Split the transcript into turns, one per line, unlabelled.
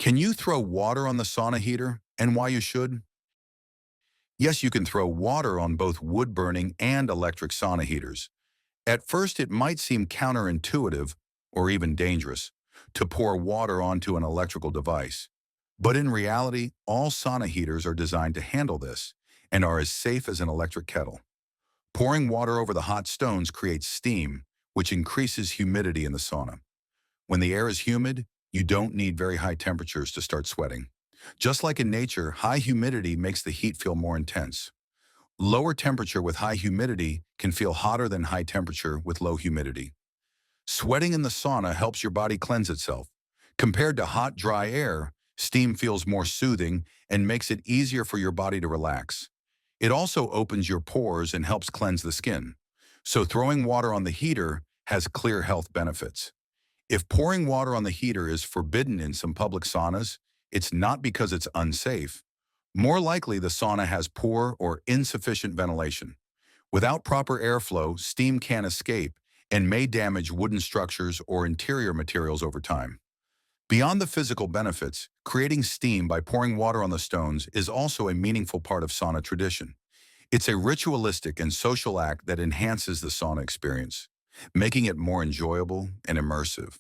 Can you throw water on the sauna heater and why you should? Yes, you can throw water on both wood-burning and electric sauna heaters. At first, it might seem counterintuitive or even dangerous to pour water onto an electrical device. But in reality, all sauna heaters are designed to handle this and are as safe as an electric kettle. Pouring water over the hot stones creates steam, which increases humidity in the sauna. When the air is humid, you don't need very high temperatures to start sweating. Just like in nature, high humidity makes the heat feel more intense. Lower temperature with high humidity can feel hotter than high temperature with low humidity. Sweating in the sauna helps your body cleanse itself. Compared to hot, dry air, steam feels more soothing and makes it easier for your body to relax. It also opens your pores and helps cleanse the skin. So throwing water on the heater has clear health benefits. If pouring water on the heater is forbidden in some public saunas, it's not because it's unsafe. More likely, the sauna has poor or insufficient ventilation. Without proper airflow, steam can escape and may damage wooden structures or interior materials over time. Beyond the physical benefits, creating steam by pouring water on the stones is also a meaningful part of sauna tradition. It's a ritualistic and social act that enhances the sauna experience, making it more enjoyable and immersive.